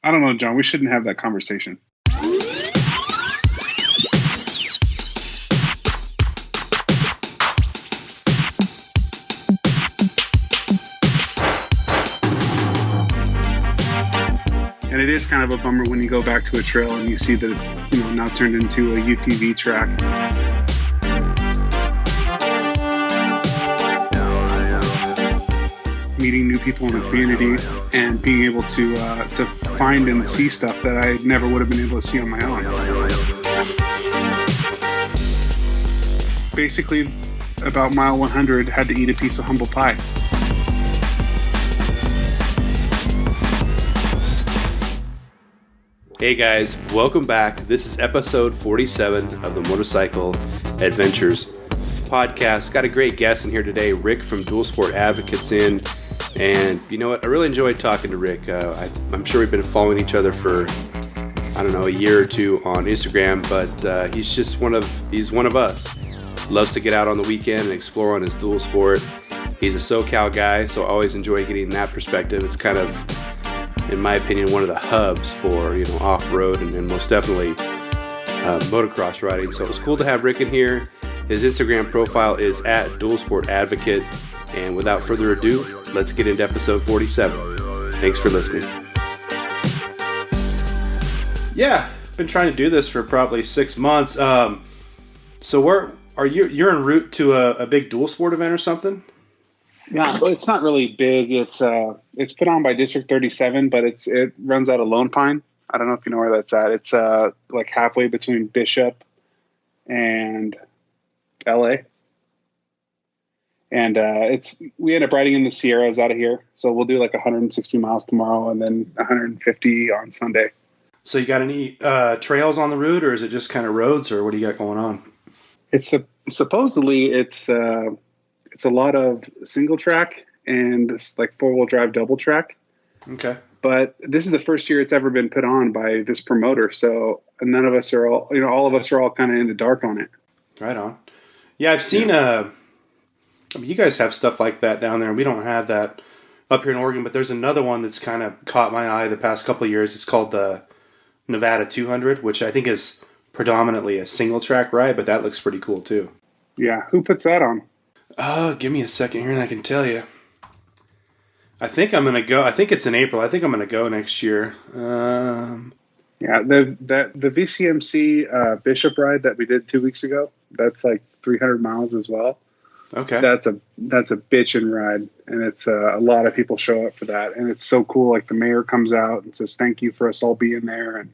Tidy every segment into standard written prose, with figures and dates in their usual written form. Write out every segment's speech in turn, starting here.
I don't know, John. We shouldn't have that conversation. And it is kind of a bummer when you go back to a trail and you see that it's, now turned into a UTV track. Meeting new people in the community and being able to find and see stuff that I never would have been able to see on my own. Basically, about mile 100, had to eat a piece of humble pie. Hey guys, welcome back. This is episode 47 of the Motorcycle Adventures podcast. Got a great guest in here today, Rick from Dualsport Advocate's in. And you know what? I really enjoyed talking to Rick. I'm sure we've been following each other for, a year or two on Instagram, but he's one of us. Loves to get out on the weekend and explore on his dual sport. He's a SoCal guy, so I always enjoy getting that perspective. It's kind of, in my opinion, one of the hubs for, off-road and most definitely motocross riding. So it was cool to have Rick in here. His Instagram profile is at Dualsport Advocate. And without further ado, let's get into episode 47. Thanks for listening. Yeah, been trying to do this for probably 6 months. So you're en route to a big dual sport event or something? Yeah, but it's not really big. It's put on by District 37, but it runs out of Lone Pine. I don't know if you know where that's at. It's like halfway between Bishop and LA. And we end up riding in the Sierras out of here. So we'll do like 160 miles tomorrow and then 150 on Sunday. So you got any trails on the route, or is it just kind of roads, or what do you got going on? Supposedly it's a lot of single track and it's like 4-wheel drive double track. Okay. But this is the first year it's ever been put on by this promoter. So none of us are all of us are all kind of in the dark on it. Right on. Yeah, I've seen you guys have stuff like that down there. We don't have that up here in Oregon, but there's another one that's kind of caught my eye the past couple of years. It's called the Nevada 200, which I think is predominantly a single track ride, but that looks pretty cool too. Yeah, who puts that on? Give me a second here and I can tell you. I think I'm going to go. I think it's in April. I think I'm going to go next year. Yeah, the VCMC Bishop ride that we did 2 weeks ago, that's like 300 miles as well. Okay. That's a bitchin' ride, and it's a lot of people show up for that, and it's so cool. Like the mayor comes out and says thank you for us all being there, and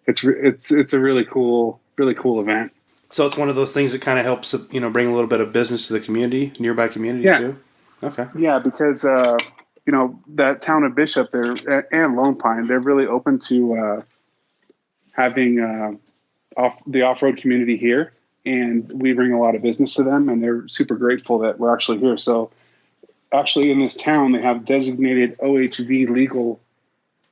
it's a really cool event. So it's one of those things that kind of helps bring a little bit of business to the community, nearby community too. Okay. Yeah, because that town of Bishop there and Lone Pine, they're really open to having the off-road community here. And we bring a lot of business to them, and they're super grateful that we're actually here. So actually in this town, they have designated OHV legal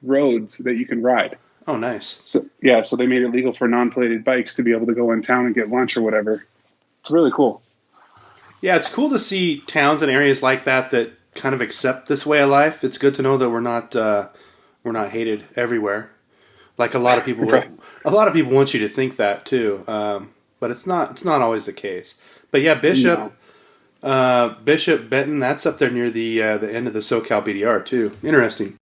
roads that you can ride. Oh, nice. So they made it legal for non-plated bikes to be able to go in town and get lunch or whatever. It's really cool. Yeah, it's cool to see towns and areas like that kind of accept this way of life. It's good to know that we're not hated everywhere. Like a lot of people Right. A lot of people want you to think that too. But it's not always the case. But yeah, Bishop, Benton, that's up there near the end of the SoCal BDR too. Interesting.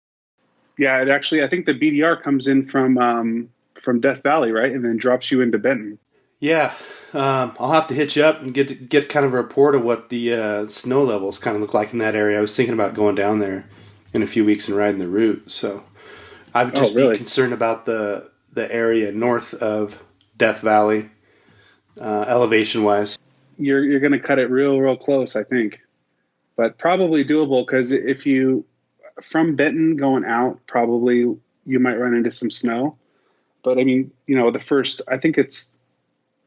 Yeah, I think the BDR comes in from Death Valley, right, and then drops you into Benton. Yeah, I'll have to hit you up and get kind of a report of what the snow levels kind of look like in that area. I was thinking about going down there in a few weeks and riding the route. So I would just be concerned about the area north of Death Valley. Elevation wise, you're going to cut it real close, I think, but probably doable because if you from Benton going out, probably you might run into some snow. But I mean, the first, I think it's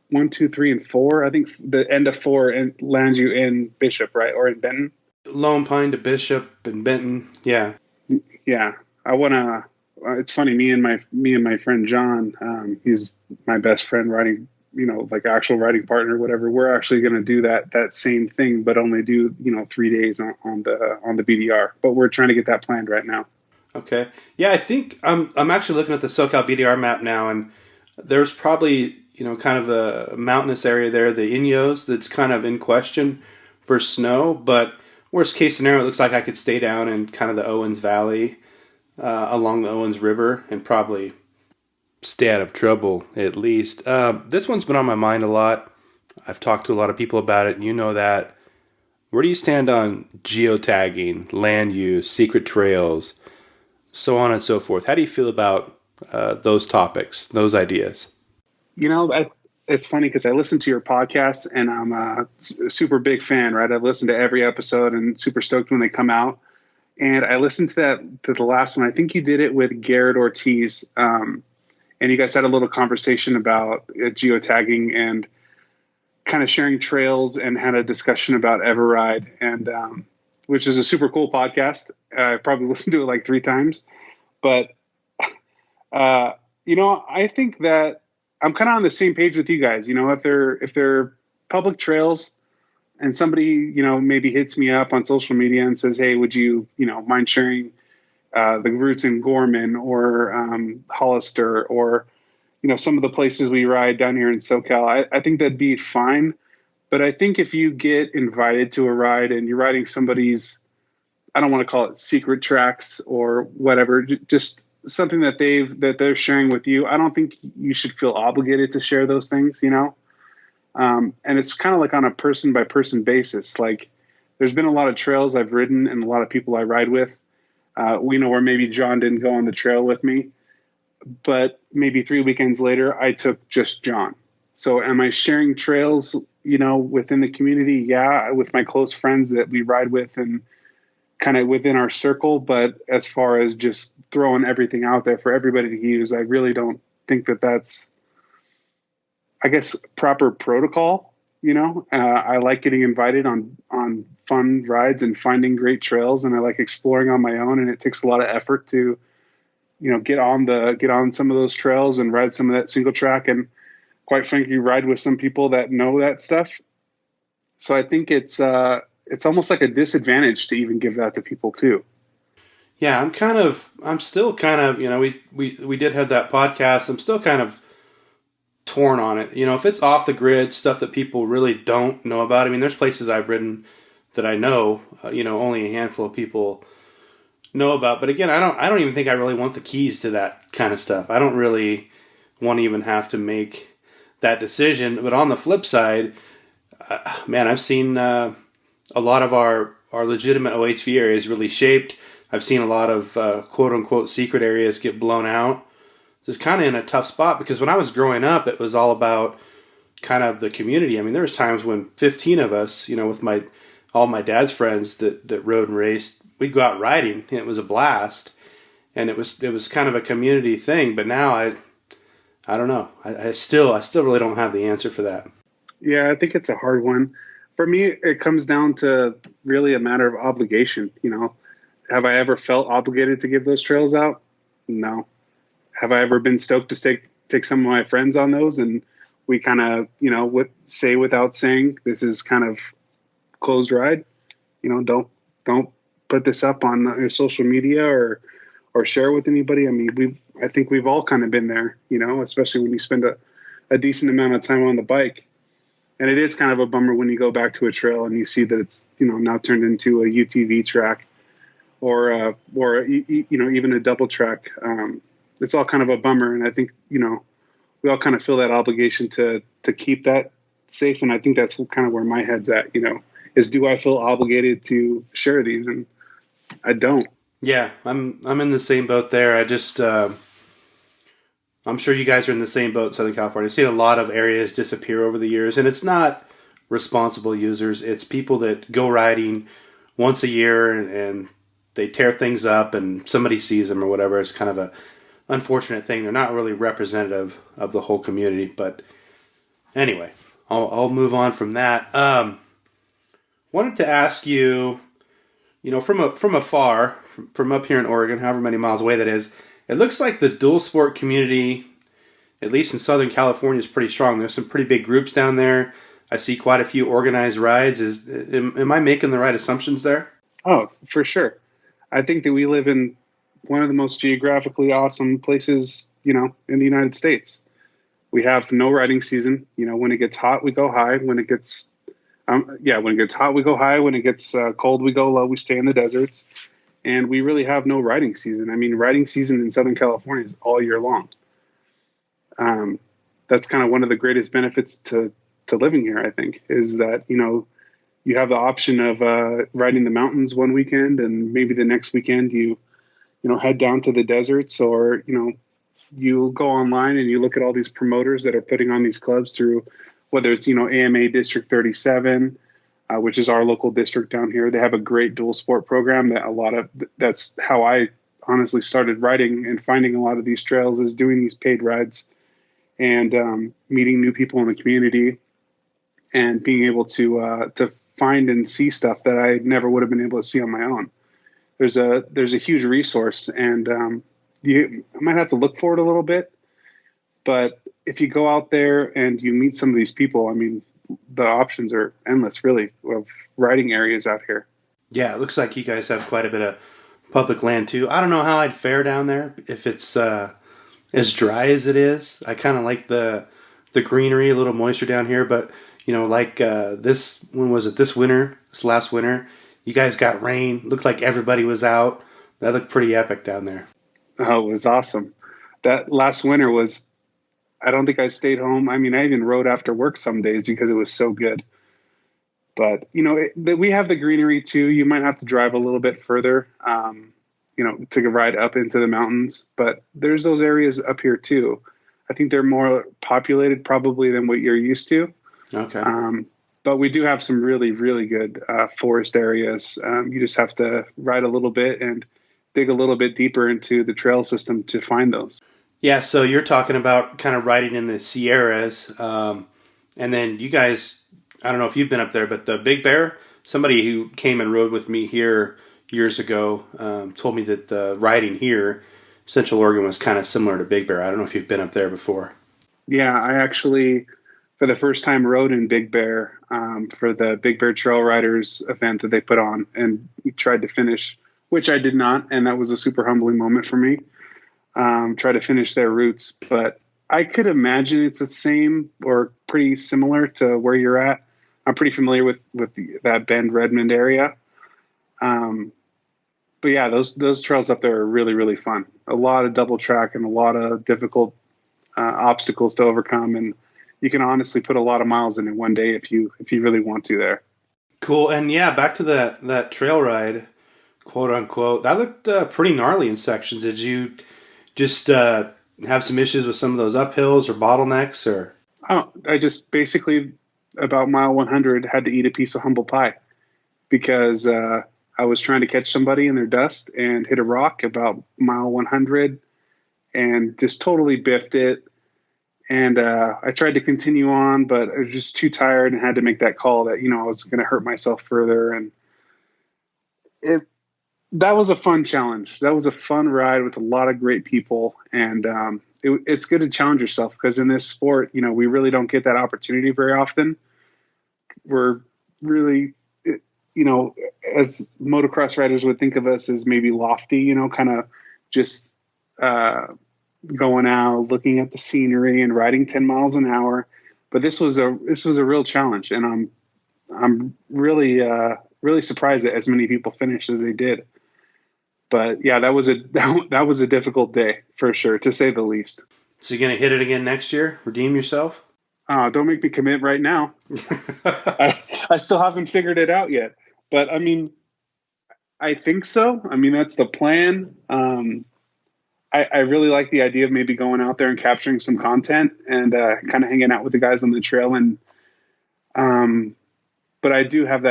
1, 2, 3, and 4. I think the end of 4 and lands you in Bishop, right, or in Benton. Lone Pine to Bishop and Benton, yeah. I want to. It's funny. Me and my friend John, he's my best friend riding. Like actual riding partner, whatever. We're actually going to do that same thing, but only do 3 days on the BDR. But we're trying to get that planned right now. Okay. Yeah, I think I'm actually looking at the SoCal BDR map now, and there's probably, kind of a mountainous area there, the Inyos, that's kind of in question for snow. But worst case scenario, it looks like I could stay down in kind of the Owens Valley along the Owens River and probably stay out of trouble at least. This one's been on my mind a lot. I've talked to a lot of people about it. You know that. Where do you stand on geotagging, land use, secret trails, so on and so forth? How do you feel about those topics, those ideas? It's funny because I listen to your podcast and I'm a super big fan, right? I've listened to every episode and super stoked when they come out. And I listened to the last one. I think you did it with Garrett Ortiz. And you guys had a little conversation about geotagging and kind of sharing trails, and had a discussion about Everride, and which is a super cool podcast. I probably listened to it like 3 times, but I think that I'm kind of on the same page with you guys. If they're public trails, and somebody maybe hits me up on social media and says, "Hey, would you mind sharing the routes in Gorman or Hollister or some of the places we ride down here in SoCal," I think that'd be fine. But I think if you get invited to a ride and you're riding somebody's, I don't want to call it secret tracks or whatever, just something that they're sharing with you, I don't think you should feel obligated to share those things, and it's kind of like on a person by person basis. Like, there's been a lot of trails I've ridden and a lot of people I ride with. We know where maybe John didn't go on the trail with me, but maybe 3 weekends later, I took just John. So am I sharing trails, within the community? Yeah, with my close friends that we ride with and kind of within our circle. But as far as just throwing everything out there for everybody to use, I really don't think that that's, I guess, proper protocol. I like getting invited on fun rides and finding great trails, and I like exploring on my own. And it takes a lot of effort to get on some of those trails and ride some of that single track, and quite frankly, ride with some people that know that stuff. So I think it's almost like a disadvantage to even give that to people too. Yeah, I'm still kind of, we did have that podcast. I'm still kind of torn on it. If it's off the grid, stuff that people really don't know about. I mean, there's places I've ridden that I know, only a handful of people know about. But again, I don't even think I really want the keys to that kind of stuff. I don't really want to even have to make that decision. But on the flip side, man, I've seen a lot of our legitimate OHV areas really shaped. I've seen a lot of quote unquote secret areas get blown out. It's kind of in a tough spot because when I was growing up, it was all about kind of the community. I mean, there was times when 15 of us, with all my dad's friends that rode and raced, we'd go out riding, and it was a blast, and it was kind of a community thing. But now I don't know. I still really don't have the answer for that. Yeah, I think it's a hard one. For me, it comes down to really a matter of obligation. Have I ever felt obligated to give those trails out? No. Have I ever been stoked to take some of my friends on those, and we kind of, say without saying, this is kind of closed ride. Don't put this up on your social media or share with anybody. I mean, I think we've all kind of been there, especially when you spend a decent amount of time on the bike. And it is kind of a bummer when you go back to a trail and you see that it's, now turned into a UTV track or even a double track. It's all kind of a bummer. And I think, we all kind of feel that obligation to keep that safe. And I think that's kind of where my head's at, is, do I feel obligated to share these? And I don't. Yeah, I'm in the same boat there. I just, I'm sure you guys are in the same boat in Southern California. I've seen a lot of areas disappear over the years, and it's not responsible users. It's people that go riding once a year and they tear things up and somebody sees them or whatever. It's kind of a unfortunate thing. They're not really representative of the whole community. But anyway, I'll move on from that. Wanted to ask you, from afar, from up here in Oregon, however many miles away that is, it looks like the dual sport community, at least in Southern California, is pretty strong. There's some pretty big groups down there. I see quite a few organized rides. Am I making the right assumptions there? Oh, for sure. I think that we live in one of the most geographically awesome places, in the United States. We have no riding season. When it gets hot, we go high. When it gets when it gets hot, we go high. When it gets cold, we go low. We stay in the deserts, and we really have no riding season. I mean, riding season in Southern California is all year long. That's kind of one of the greatest benefits to living here, I think, is that, you have the option of riding the mountains one weekend, and maybe the next weekend you head down to the deserts, or, you go online and you look at all these promoters that are putting on these clubs through, whether it's, AMA District 37, which is our local district down here. They have a great dual sport program that's how I honestly started riding and finding a lot of these trails, is doing these paid rides and meeting new people in the community and being able to find and see stuff that I never would have been able to see on my own. There's a huge resource, and I might have to look for it a little bit, but if you go out there and you meet some of these people, I mean, the options are endless, really, of riding areas out here. Yeah, it looks like you guys have quite a bit of public land too. I don't know how I'd fare down there if it's as dry as it is. I kind of like the greenery, a little moisture down here, but this last winter, you guys got rain. Looked like everybody was out. That looked pretty epic down there. Oh, it was awesome. That last winter I don't think I stayed home. I mean, I even rode after work some days because it was so good. But, we have the greenery too. You might have to drive a little bit further, to ride up into the mountains. But there's those areas up here too. I think they're more populated probably than what you're used to. Okay. But we do have some really, really good forest areas. You just have to ride a little bit and dig a little bit deeper into the trail system to find those. Yeah, so you're talking about kind of riding in the Sierras, and then you guys, I don't know if you've been up there, but the Big Bear, somebody who came and rode with me here years ago told me that the riding here, Central Oregon, was kind of similar to Big Bear. I don't know if you've been up there before. Yeah, I actually, for the first time, rode in Big Bear for the Big Bear Trail Riders event that they put on, and we tried to finish, which I did not, and that was a super humbling moment for me. Try to finish their routes, but I could imagine it's the same or pretty similar to where you're at. I'm pretty familiar with that Bend Redmond area. But yeah, those trails up there are really, really fun. A lot of double track and a lot of difficult obstacles to overcome, and you can honestly put a lot of miles in one day if you really want to there. Cool. And yeah, back to that trail ride, quote unquote, that looked pretty gnarly in sections. Did you just have some issues with some of those uphills or bottlenecks, or? Oh, I just basically about mile 100 had to eat a piece of humble pie because I was trying to catch somebody in their dust and hit a rock about mile 100 and just totally biffed it. And I tried to continue on, but I was just too tired and had to make that call that, I was going to hurt myself further. And that was a fun challenge. That was a fun ride with a lot of great people. And it's good to challenge yourself because in this sport, we really don't get that opportunity very often. We're really, as motocross riders would think of us as maybe lofty, kind of just going out, looking at the scenery and riding 10 miles an hour. But this was a real challenge. And I'm really, really surprised that as many people finished as they did. But yeah, that was a difficult day for sure, to say the least. So you're going to hit it again next year? Redeem yourself? Don't make me commit right now. I still haven't figured it out yet. But I mean, I think so. I mean, that's the plan. I really like the idea of maybe going out there and capturing some content and kind of hanging out with the guys on the trail. And but I do have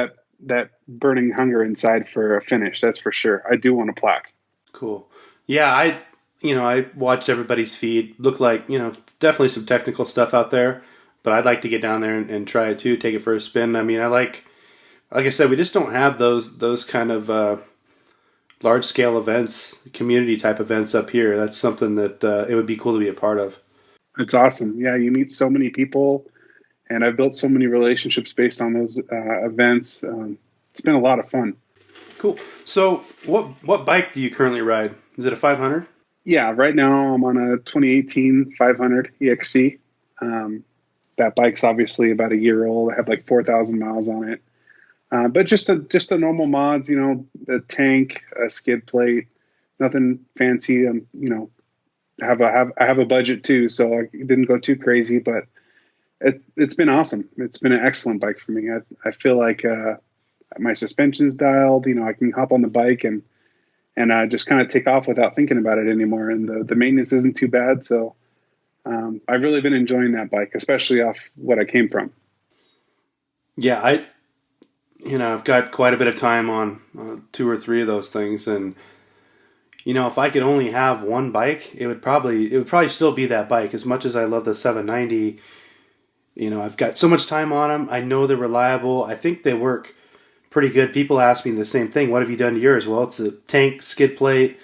that burning hunger inside for a finish. That's for sure. I do want a plaque. Cool. Yeah, I watched everybody's feed. Looked like, definitely some technical stuff out there, but I'd like to get down there and try it too, take it for a spin. I mean, like I said, we just don't have those kind of large scale events, community type events up here. That's something that it would be cool to be a part of. It's awesome. Yeah, you meet so many people, and I've built so many relationships based on those events. It's been a lot of fun. Cool. So what bike do you currently ride? Is it a 500? Yeah, right now I'm on a 2018 500 EXC. That bike's obviously about a year old. I have like 4,000 miles on it. But just the normal mods, the tank, a skid plate, nothing fancy. I have a budget too, so I didn't go too crazy. But it's been awesome. It's been an excellent bike for me. I feel like my suspension's dialed. I can hop on the bike and just kind of take off without thinking about it anymore. And the maintenance isn't too bad. So I've really been enjoying that bike, especially off what I came from. Yeah, I've got quite a bit of time on 2 or 3 of those things, and if I could only have one bike, it would probably still be that bike. As much as I love the 790, I've got so much time on them. I know they're reliable. I think they work pretty good. People ask me the same thing. What have you done to yours? Well, it's a tank, skid plate.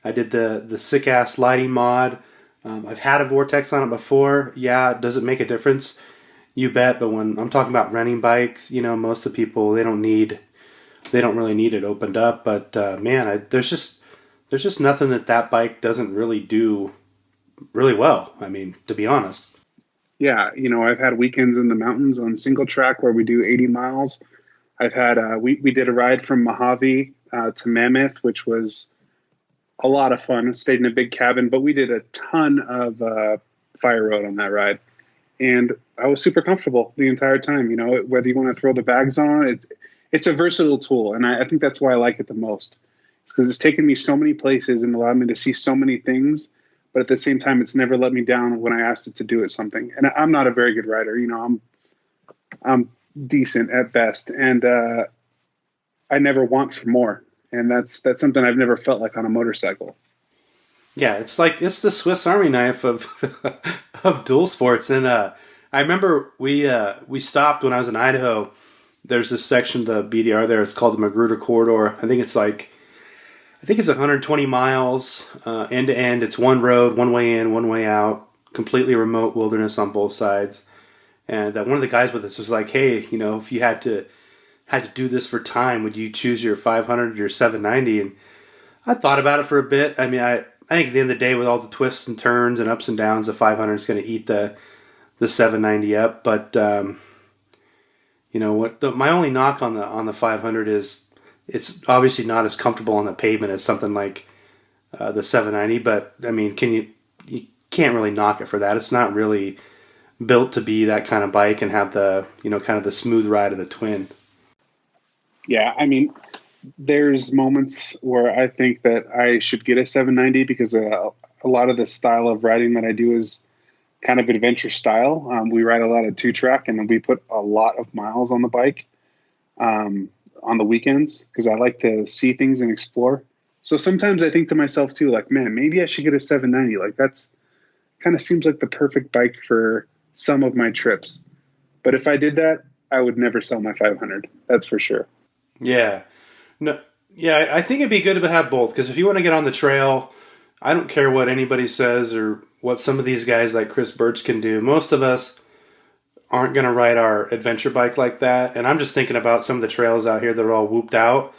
I did the sick ass lighting mod. I've had a Vortex on it before. Yeah, does it make a difference? You bet. But when I'm talking about renting bikes, most of the people they don't really need it opened up. But man, there's just nothing that bike doesn't really do really well. I mean, to be honest. Yeah, I've had weekends in the mountains on single track where we do 80 miles. I've had we did a ride from Mojave to Mammoth, which was a lot of fun. Stayed in a big cabin, but we did a ton of fire road on that ride. And I was super comfortable the entire time. Whether you want to throw the bags on, it's a versatile tool. And I think that's why I like it the most. Because it's taken me so many places and allowed me to see so many things. But at the same time, it's never let me down when I asked it to do it something. And I'm not a very good rider. I'm decent at best. And I never want for more. And that's something I've never felt like on a motorcycle. Yeah, it's the Swiss Army knife of of dual sports. And I remember we stopped when I was in Idaho. There's this section of the BDR there. It's called the Magruder Corridor. I think it's 120 miles end to end. It's one road, one way in, one way out. Completely remote wilderness on both sides. And one of the guys with us was like, "Hey, if you had to do this for time, would you choose your 500 or your 790?" And I thought about it for a bit. I mean, I think at the end of the day, with all the twists and turns and ups and downs, the 500 is going to eat the 790 up. But my only knock on the 500 is it's obviously not as comfortable on the pavement as something like the 790. But I mean, you can't really knock it for that. It's not really built to be that kind of bike and have the kind of the smooth ride of the twin. Yeah, I mean, there's moments where I think that I should get a 790 because a lot of the style of riding that I do is kind of adventure style. We ride a lot of 2-track and then we put a lot of miles on the bike on the weekends because I like to see things and explore. So sometimes I think to myself too, like, man, maybe I should get a 790. Like that's kind of seems like the perfect bike for some of my trips. But if I did that, I would never sell my 500. That's for sure. Yeah. No. Yeah, I think it'd be good to have both because if you want to get on the trail, I don't care what anybody says or what some of these guys like Chris Birch can do. Most of us aren't going to ride our adventure bike like that. And I'm just thinking about some of the trails out here that are all whooped out.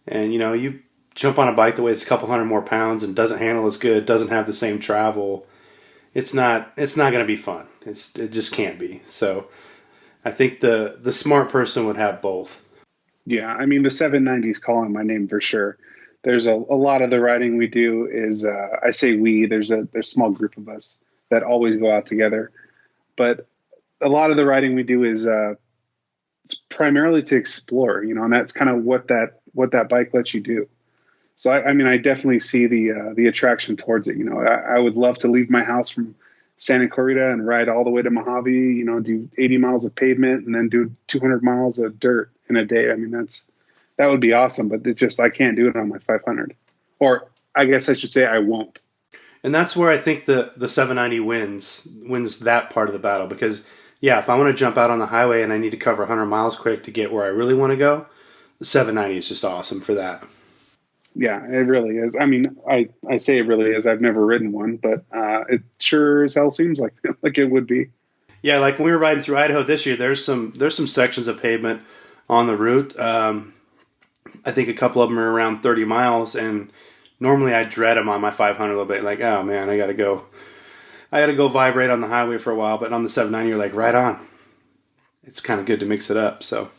And, you jump on a bike that weighs a couple hundred more pounds and doesn't handle as good, doesn't have the same travel. It's not going to be fun. It just can't be. So I think the smart person would have both. Yeah, I mean, the 790 is calling my name for sure. There's a lot of the riding we do is, I say we, there's a small group of us that always go out together. But a lot of the riding we do is it's primarily to explore, and that's kind of what that bike lets you do. So, I mean, I definitely see the attraction towards it. I would love to leave my house from Santa Clarita and ride all the way to Mojave, do 80 miles of pavement and then do 200 miles of dirt in a day. I mean, that would be awesome, but I can't do it on my 500. Or I guess I should say I won't. And that's where I think the 790 wins that part of the battle because, yeah, if I want to jump out on the highway and I need to cover 100 miles quick to get where I really want to go, the 790 is just awesome for that. Yeah, it really is. I mean, I say it really is. I've never ridden one, but it sure as hell seems like it would be. Yeah, like when we were riding through Idaho this year, there's some sections of pavement on the route. I think a couple of them are around 30 miles, and Normally I dread them on my 500 a little bit. Like, oh man, I got to go vibrate on the highway for a while. But on the 790, you're like, right on. It's kind of good to mix it up. So,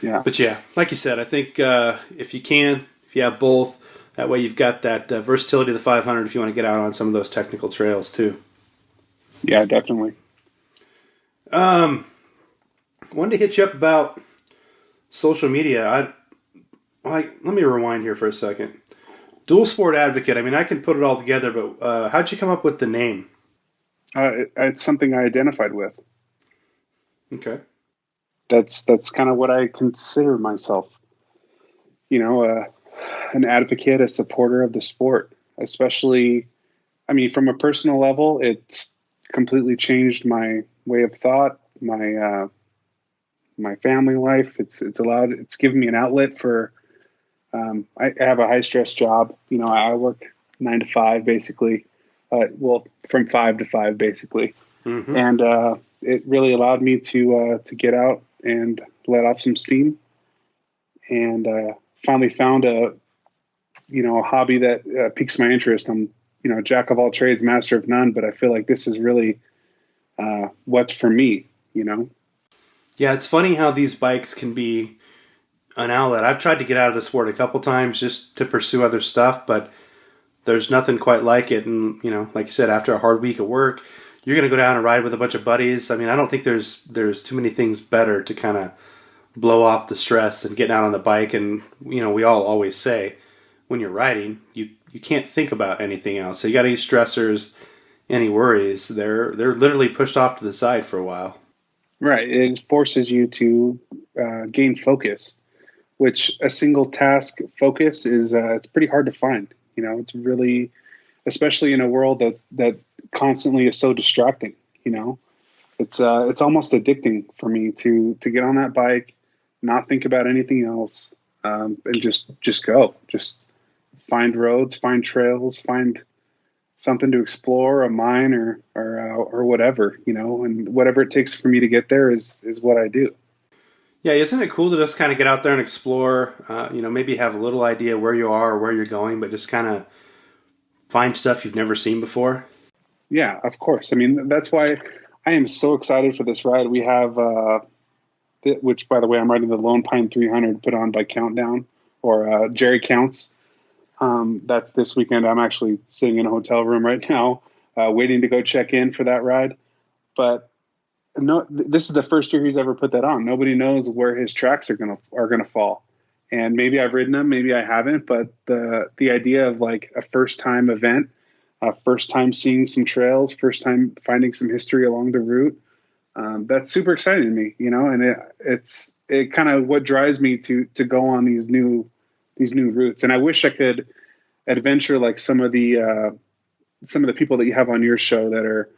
Yeah. But yeah, like you said, I think if you have both, that way you've got that versatility of the 500 if you want to get out on some of those technical trails too. Yeah, definitely. Wanted to hit you up about social media. Let me rewind here for a second. Dualsport Advocate. I mean, I can put it all together, but how'd you come up with the name? It's something I identified with. Okay. That's kind of what I consider myself. An advocate, a supporter of the sport, especially. I mean, from a personal level, it's completely changed my way of thought, my family life. It's given me an outlet for. I have a high stress job. I work 9 to 5 basically. From 5 to 5 basically, and it really allowed me to get out and let off some steam, and finally found a hobby that piques my interest. I'm jack of all trades, master of none, but I feel like this is really what's for me. Yeah, it's funny how these bikes can be an outlet. I've tried to get out of the sport a couple times just to pursue other stuff, but there's nothing quite like it. And, like you said, after a hard week of work, you're going to go down and ride with a bunch of buddies. I mean, I don't think there's too many things better to kind of blow off the stress than getting out on the bike. And, we all always say when you're riding, you can't think about anything else. So you got any stressors, any worries, they're literally pushed off to the side for a while. Right. It forces you to gain focus, which a single task focus is it's pretty hard to find. It's really, especially in a world that constantly is so distracting. It's almost addicting for me to get on that bike, not think about anything else, and just go, just find roads, find trails, find something to explore, a mine or whatever, and whatever it takes for me to get there is what I do. Yeah, isn't it cool to just kind of get out there and explore, maybe have a little idea where you are or where you're going, but just kind of find stuff you've never seen before? Yeah, of course. I mean, that's why I am so excited for this ride. We have, which by the way, I'm riding the Lone Pine 300 put on by Countdown or Jerry Counts. That's this weekend. I'm actually sitting in a hotel room right now, waiting to go check in for that ride. But no, this is the first year he's ever put that on. Nobody knows where his tracks are gonna fall, and maybe I've ridden them, maybe I haven't. But the idea of like a first time event, first time seeing some trails, first time finding some history along the route, that's super exciting to me, And it's kind of what drives me to go on these new routes. And I wish I could adventure like some of the people that you have on your show that are,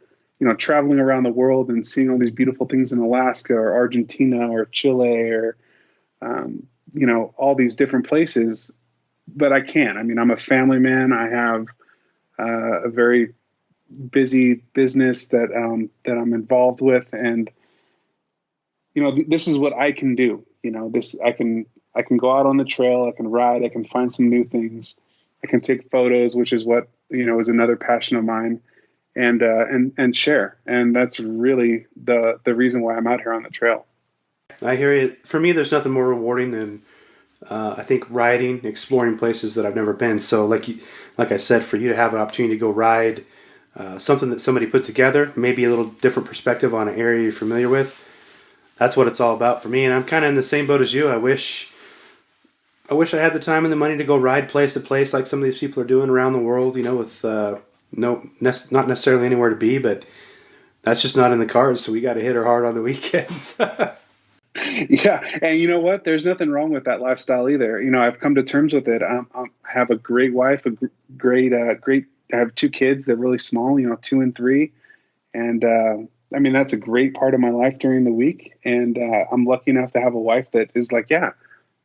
traveling around the world and seeing all these beautiful things in Alaska or Argentina or Chile or, all these different places. But I can't. I mean, I'm a family man. I have a very busy business that I'm involved with, and this is what I can do. I can go out on the trail. I can ride. I can find some new things. I can take photos, which is what is another passion of mine. And share. And that's really the reason why I'm out here on the trail. I hear you. For me, there's nothing more rewarding than I think riding, exploring places that I've never been. So like I said, for you to have an opportunity to go ride something that somebody put together, maybe a little different perspective on an area you're familiar with, that's what it's all about for me. And I'm kind of in the same boat as you. I wish I had the time and the money to go ride place to place like some of these people are doing around the world, with not necessarily anywhere to be, but that's just not in the cards. So we got to hit her hard on the weekends. Yeah, and you know what? There's nothing wrong with that lifestyle either. I've come to terms with it. I have a great wife, I have 2 kids. They're really small, 2 and 3, and I mean that's a great part of my life during the week. And I'm lucky enough to have a wife that is like, yeah,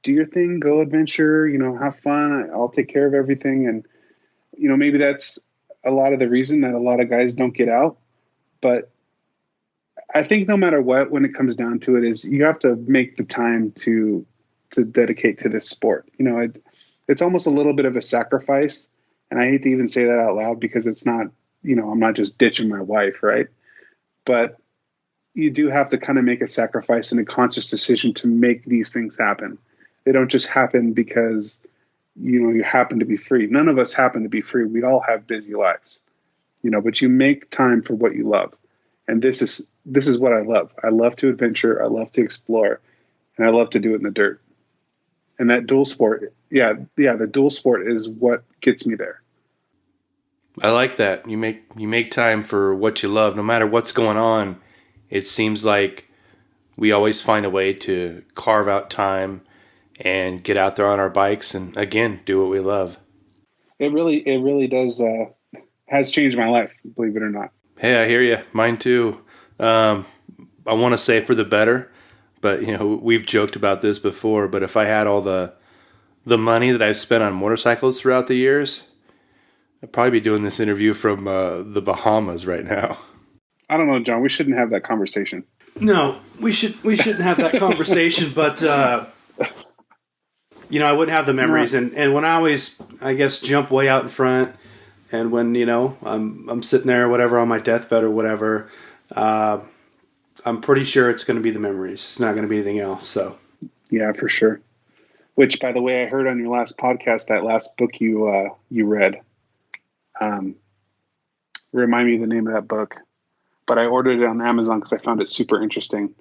do your thing, go adventure, have fun. I'll take care of everything. And maybe that's a lot of the reason that a lot of guys don't get out. But I think no matter what, when it comes down to it, is you have to make the time to dedicate to this sport. It's almost a little bit of a sacrifice And I hate to even say that out loud because it's not, I'm not just ditching my wife, right? But you do have to kind of make a sacrifice and a conscious decision to make these things happen. They don't just happen because, you happen to be free. None of us happen to be free. We all have busy lives, but you make time for what you love. And this is what I love. I love to adventure. I love to explore, and I love to do it in the dirt. And that dual sport, the dual sport is what gets me there. I like that. You make time for what you love, no matter what's going on. It seems like we always find a way to carve out time and get out there on our bikes and, again, do what we love. It really does, has changed my life, believe it or not. Hey, I hear you. Mine too. I want to say for the better, but, we've joked about this before, but if I had all the money that I've spent on motorcycles throughout the years, I'd probably be doing this interview from the Bahamas right now. I don't know, John. We shouldn't have that conversation. No, we shouldn't have that conversation, but... I wouldn't have the memories, and when I always, I guess, jump way out in front, and when I'm sitting there or whatever on my deathbed or whatever, I'm pretty sure it's going to be the memories. It's not going to be anything else. So, yeah, for sure. Which, by the way, I heard on your last podcast, that last book you read. Remind me the name of that book, but I ordered it on Amazon because I found it super interesting.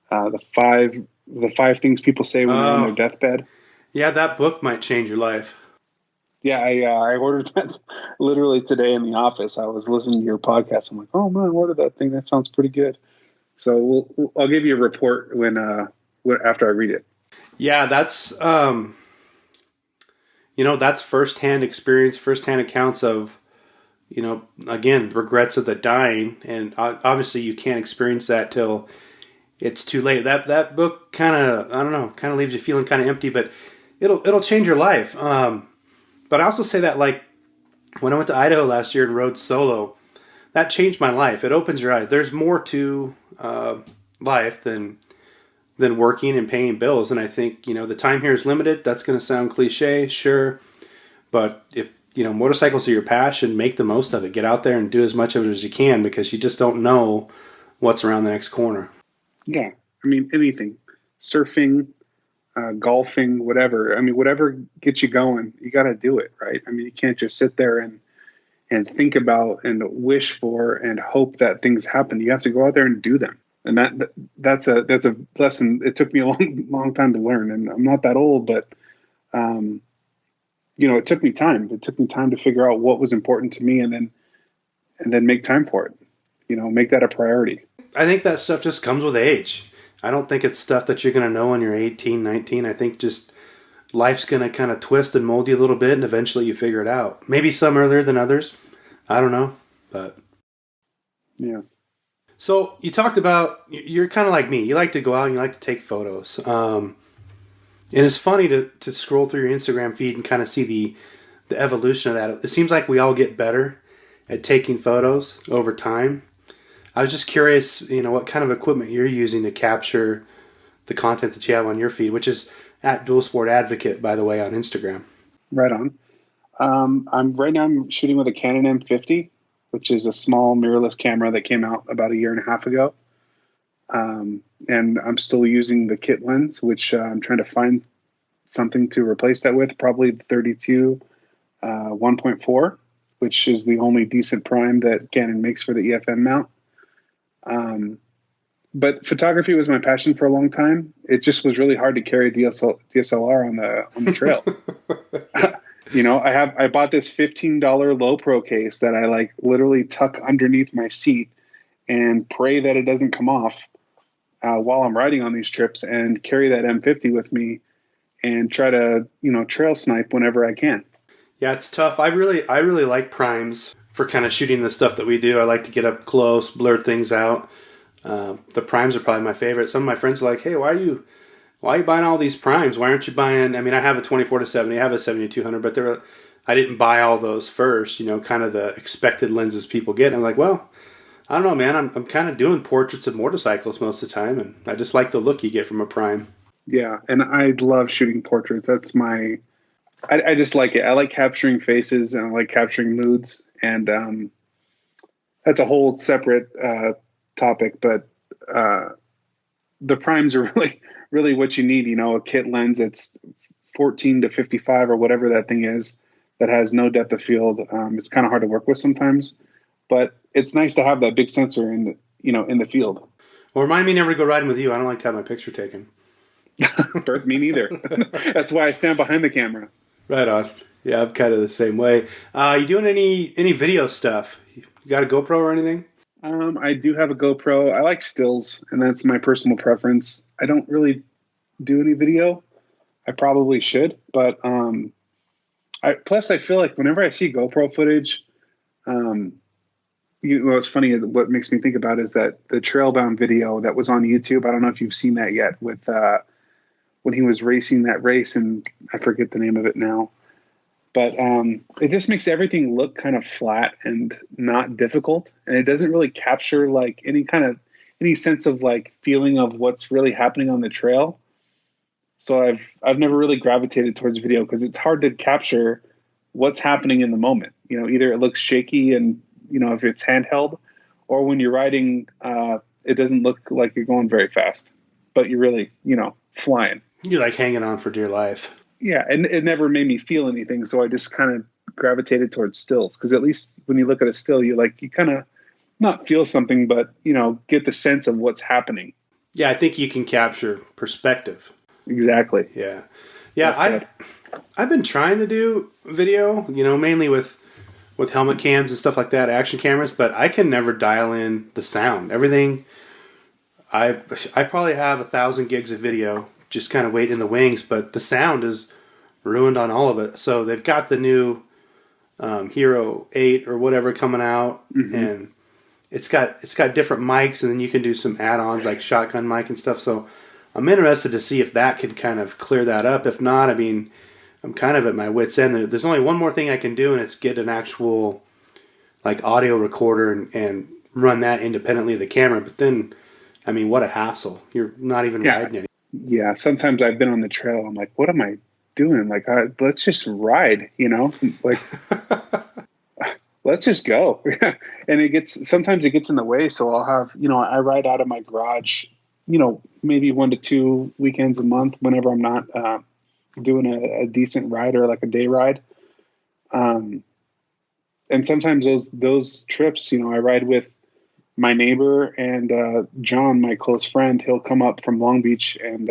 The five things people say when they're on their deathbed. Yeah, that book might change your life. Yeah, I ordered that literally today in the office. I was listening to your podcast. I'm like, oh man, I ordered that thing. That sounds pretty good. So I'll give you a report when after I read it. Yeah, that's that's firsthand experience, firsthand accounts of, again, regrets of the dying, and obviously you can't experience that till it's too late. That book kind of leaves you feeling kind of empty, but it'll change your life. But I also say that, like, when I went to Idaho last year and rode solo, that changed my life. It opens your eyes. There's more to life than working and paying bills. And I think, the time here is limited. That's going to sound cliche, sure. But if, motorcycles are your passion, make the most of it. Get out there and do as much of it as you can, because you just don't know what's around the next corner. Yeah. I mean, anything. Surfing, golfing, whatever. I mean, whatever gets you going, you got to do it, right? I mean, you can't just sit there and think about and wish for and hope that things happen. You have to go out there and do them. And that's a lesson. It took me a long time to learn, and I'm not that old, but it took me time. It took me time to figure out what was important to me, and then make time for it. Make that a priority. I think that stuff just comes with age. I don't think it's stuff that you're going to know when you're 18, 19. I think just life's going to kind of twist and mold you a little bit, and eventually you figure it out. Maybe some earlier than others. I don't know, but... Yeah. So you talked about, you're kind of like me. You like to go out and you like to take photos. And it's funny to scroll through your Instagram feed and kind of see the evolution of that. It seems like we all get better at taking photos over time. I was just curious, what kind of equipment you're using to capture the content that you have on your feed, which is at Dualsport Advocate, by the way, on Instagram. Right on. I'm shooting with a Canon M50, which is a small mirrorless camera that came out about a year and a half ago. And I'm still using the kit lens, which I'm trying to find something to replace that with, probably the 32 1.4, which is the only decent prime that Canon makes for the EFM mount. But photography was my passion for a long time. It just was really hard to carry DSLR on the trail. I bought this $15 low pro case that I literally tuck underneath my seat and pray that it doesn't come off while I'm riding on these trips, and carry that M50 with me and try to, trail snipe whenever I can. Yeah, it's tough. I really like primes for kind of shooting the stuff that we do. I like to get up close, blur things out. The primes are probably my favorite. Some of my friends are like, hey, why are you buying all these primes? Why aren't you buying, I have a 24-70, I have a 7200, but I didn't buy all those first, kind of the expected lenses people get. And I'm like, well, I don't know, man. I'm kind of doing portraits of motorcycles most of the time, and I just like the look you get from a prime. Yeah, and I love shooting portraits. That's my I just like it. I like capturing faces and I like capturing moods, and that's a whole separate topic. But the primes are really what you need. A kit lens that's 14 to 55 or whatever that thing is, that has no depth of field. It's kind of hard to work with sometimes, but it's nice to have that big sensor in the field. Well, remind me never to go riding with you. I don't like to have my picture taken. Bert, me neither. That's why I stand behind the camera. Right on. Yeah, I'm kind of the same way. You doing any video stuff? You got a GoPro or anything? I do have a GoPro. I like stills, and that's my personal preference. I don't really do any video. I probably should, but plus I feel like whenever I see GoPro footage, what's funny, what makes me think about is that the Trailbound video that was on YouTube. I don't know if you've seen that yet, with when he was racing that race, and I forget the name of it now. But it just makes everything look kind of flat and not difficult, and it doesn't really capture like any sense of like feeling of what's really happening on the trail. So I've never really gravitated towards video because it's hard to capture what's happening in the moment. Either it looks shaky and if it's handheld, or when you're riding, it doesn't look like you're going very fast, but you're really flying. You're like hanging on for dear life. Yeah, and it never made me feel anything, so I just kind of gravitated towards stills, because at least when you look at a still, you kind of not feel something, but get the sense of what's happening. Yeah, I think you can capture perspective. Exactly. Yeah. I've been trying to do video, mainly with helmet cams and stuff like that, action cameras, but I can never dial in the sound. Everything. I probably have 1,000 gigs of video just kind of waiting in the wings, but the sound is ruined on all of it. So they've got the new Hero 8 or whatever coming out, and it's got different mics, and then you can do some add-ons like shotgun mic and stuff. So I'm interested to see if that can kind of clear that up. If not, I mean, I'm kind of at my wit's end. There's only one more thing I can do, and it's get an actual like audio recorder and run that independently of the camera. But then, I mean, what a hassle. You're not even riding it. Yeah, sometimes I've been on the trail. I'm like, what am I doing? Like, let's just ride, like, let's just go. And sometimes it gets in the way. So I'll have, I ride out of my garage, maybe 1 to 2 weekends a month whenever I'm not doing a decent ride or like a day ride. And sometimes those trips, I ride with my neighbor and John, my close friend. He'll come up from Long Beach and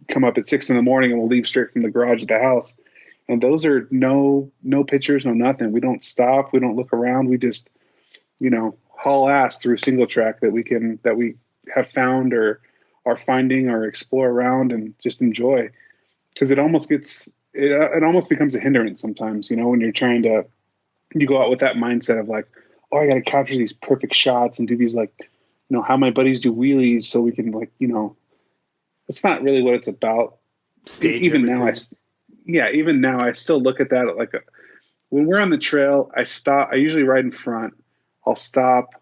come up at 6 a.m, and we'll leave straight from the garage at the house. And those are no pictures, no nothing. We don't stop. We don't look around. We just haul ass through single track that we have found or are finding or explore around and just enjoy. Because it almost becomes a hindrance sometimes. When you're trying to, you go out with that mindset of like, oh, I got to capture these perfect shots and do these like, how my buddies do wheelies so we can like, it's not really what it's about. Even now, I still look at that like when we're on the trail, I stop. I usually ride in front. I'll stop,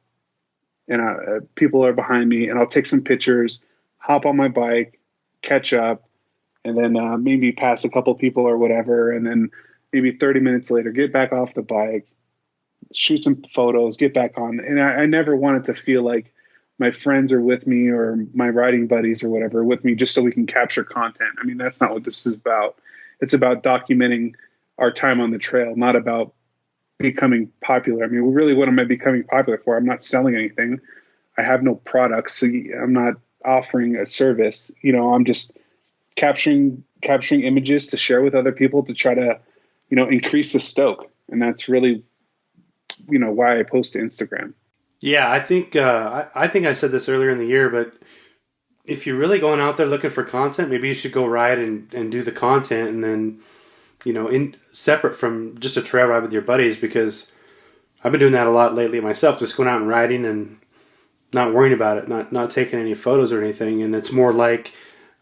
and people are behind me, and I'll take some pictures, hop on my bike, catch up, and then maybe pass a couple people or whatever, and then maybe 30 minutes later, get back off the bike, shoot some photos, get back on. And I never wanted to feel like my friends are with me or my riding buddies or whatever with me just so we can capture content. I mean, that's not what this is about. It's about documenting our time on the trail, not about becoming popular. I mean, really, what am I becoming popular for? I'm not selling anything. I have no products. So I'm not offering a service. I'm just capturing images to share with other people to try to, increase the stoke. And that's really, why I post to Instagram. Yeah, I think I said this earlier in the year, but if you're really going out there looking for content, maybe you should go ride and do the content, and then, in separate from just a trail ride with your buddies, because I've been doing that a lot lately myself, just going out and riding and not worrying about it, not taking any photos or anything. And it's more like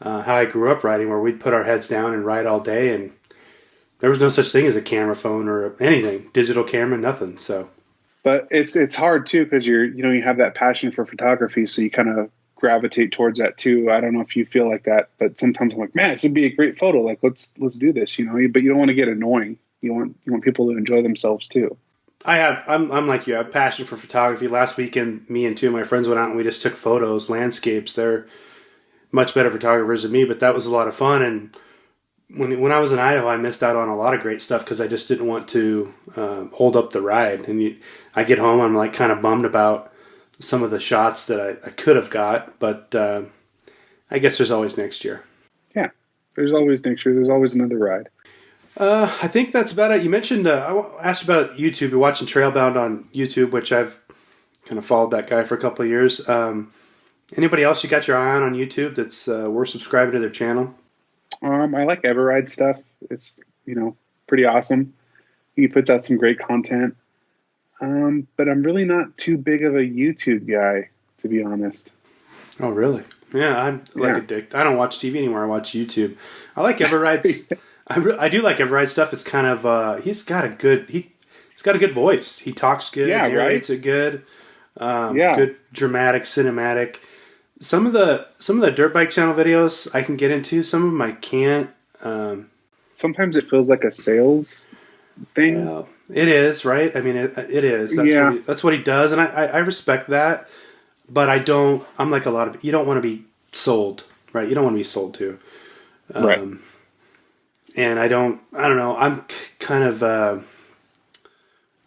how I grew up riding, where we'd put our heads down and ride all day, and there was no such thing as a camera phone or anything, digital camera, nothing. So, but it's hard too, because you have that passion for photography, so you kind of gravitate towards that too. I don't know if you feel like that, but sometimes I'm like, man, this would be a great photo. Like, let's do this, but you don't want to get annoying. You want people to enjoy themselves too. I'm like you. I have passion for photography. Last weekend, me and two of my friends went out and we just took photos, landscapes. They're much better photographers than me, but that was a lot of fun. And when I was in Idaho, I missed out on a lot of great stuff because I just didn't want to hold up the ride. And I get home, I'm like kind of bummed about some of the shots that I could have got, but I guess there's always next year. Yeah, there's always next year. There's always another ride. I think that's about it. You mentioned, I asked about YouTube. You're watching Trailbound on YouTube, which I've kind of followed that guy for a couple of years. Anybody else you got your eye on YouTube that's worth subscribing to their channel? I like Everride stuff. It's, pretty awesome. He puts out some great content. But I'm really not too big of a YouTube guy, to be honest. Oh, really? Yeah, I'm addicted. I don't watch TV anymore. I watch YouTube. I like Everride's. I do like Everride stuff. It's kind of he's got a good voice. He talks good. Yeah, narrates it good. Good dramatic, cinematic. Some of the dirt bike channel videos I can get into. Some of them I can't. Sometimes it feels like a sales thing. It is, right? I mean, it is. That's what he does, and I respect that. But I don't. I'm like a lot of. You don't want to be sold, right? You don't want to be sold to, right? And I don't know. I'm kind of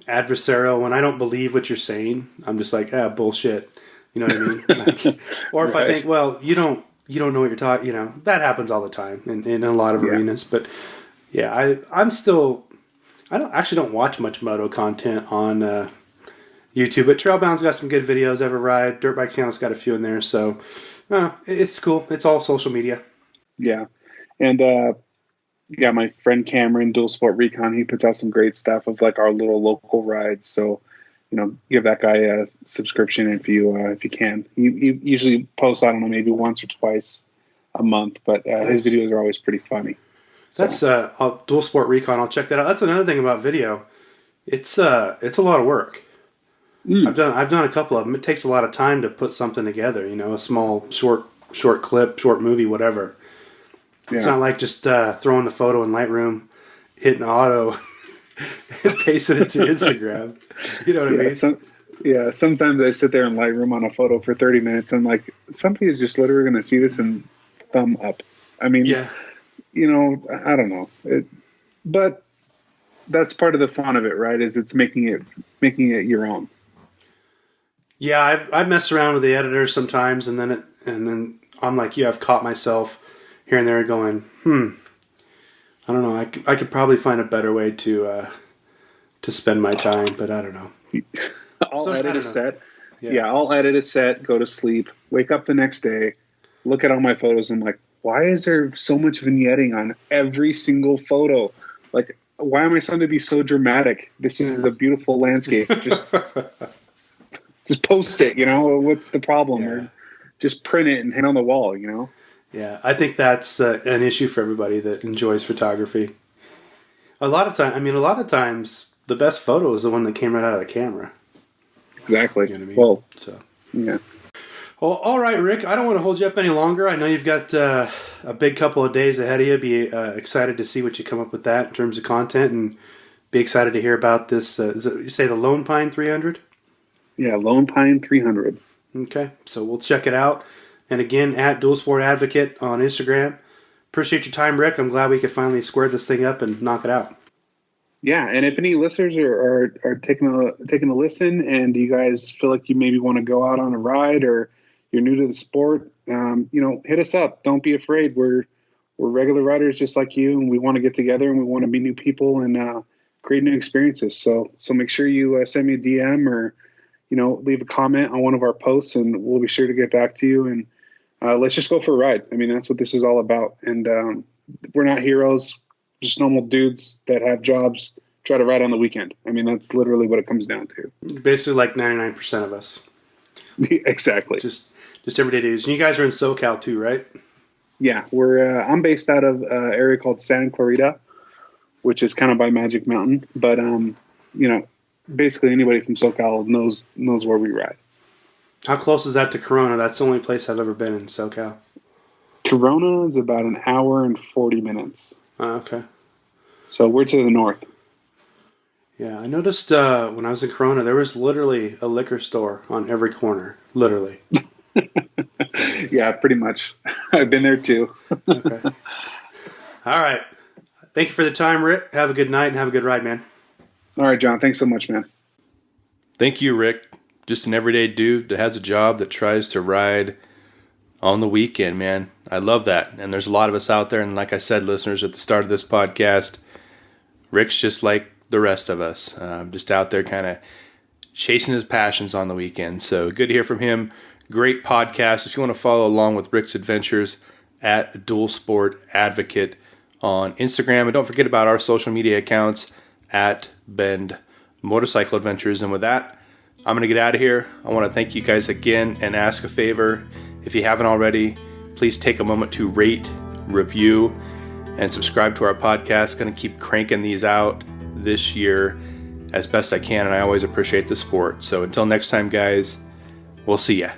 adversarial when I don't believe what you're saying. I'm just like, bullshit. You know what I mean? Like, or if I think, well, you don't know what you're talking. That happens all the time in a lot of arenas. But yeah, I'm still. I don't watch much moto content on YouTube, but Trailbound's got some good videos. Everride, Dirt Bike Channel's got a few in there, so it's cool. It's all social media. Yeah, and my friend Cameron, Dualsport Recon, he puts out some great stuff of like our little local rides. So, give that guy a subscription if you can. He usually posts, I don't know, maybe once or twice a month, but his videos are always pretty funny. So. That's Dualsport Recon. I'll check that out. That's another thing about video. It's a lot of work. I've done a couple of them. It takes a lot of time to put something together. A small short clip, short movie, whatever. It's not like just throwing the photo in Lightroom, hitting auto, and pasting it to Instagram. You know what I mean? Sometimes I sit there in Lightroom on a photo for 30 minutes and like, somebody is just literally going to see this and thumb up. I mean, I don't know. But that's part of the fun of it, right? Is it's making it your own. Yeah, I've messed around with the editor sometimes, and then I'm like, I've caught myself here and there going, I don't know. I could probably find a better way to spend my time, but I don't know. I'll edit a set. Yeah, I'll edit a set, go to sleep, wake up the next day, look at all my photos, and I'm like, why is there so much vignetting on every single photo? Like, why am I trying to be so dramatic? This is a beautiful landscape. Just post it, what's the problem? Yeah. Or just print it and hang on the wall, Yeah, I think that's an issue for everybody that enjoys photography. A lot of times, the best photo is the one that came right out of the camera. Exactly. You know what I mean? Well, so. Yeah. Well, all right, Rick. I don't want to hold you up any longer. I know you've got a big couple of days ahead of you. Be excited to see what you come up with that in terms of content, and be excited to hear about this. You say the Lone Pine 300? Yeah, Lone Pine 300. Okay, so we'll check it out. And again, at Dualsport Advocate on Instagram. Appreciate your time, Rick. I'm glad we could finally square this thing up and knock it out. Yeah, and if any listeners are taking a listen, and you guys feel like you maybe want to go out on a ride, or you're new to the sport, hit us up. Don't be afraid. We're regular riders just like you, and we want to get together and we want to be new people and create new experiences. So make sure you send me a DM or leave a comment on one of our posts, and we'll be sure to get back to you. And let's just go for a ride. I mean, that's what this is all about. And we're not heroes, just normal dudes that have jobs, try to ride on the weekend. I mean, that's literally what it comes down to. Basically like 99% of us. Exactly. Just everyday dudes. And you guys are in SoCal too, right? Yeah, I'm based out of an area called Santa Clarita, which is kind of by Magic Mountain. But, basically anybody from SoCal knows where we ride. How close is that to Corona? That's the only place I've ever been in SoCal. Corona is about an hour and 40 minutes. Okay. So we're to the north. Yeah, I noticed when I was in Corona, there was literally a liquor store on every corner. Literally. Yeah, pretty much. I've been there too. Okay. All right. Thank you for the time, Rick. Have a good night and have a good ride, man. All right, John. Thanks so much, man. Thank you, Rick. Just an everyday dude that has a job that tries to ride on the weekend, man. I love that. And there's a lot of us out there. And like I said, listeners, at the start of this podcast, Rick's just like the rest of us, just out there kind of chasing his passions on the weekend. So good to hear from him. Great podcast. If you want to follow along with Rick's adventures, at Dualsport Advocate on Instagram. And don't forget about our social media accounts at Bend Motorcycle Adventures. And with that, I'm going to get out of here. I want to thank you guys again and ask a favor. If you haven't already, please take a moment to rate, review, and subscribe to our podcast. Going to keep cranking these out this year as best I can, and I always appreciate the support. So until next time, guys, we'll see ya.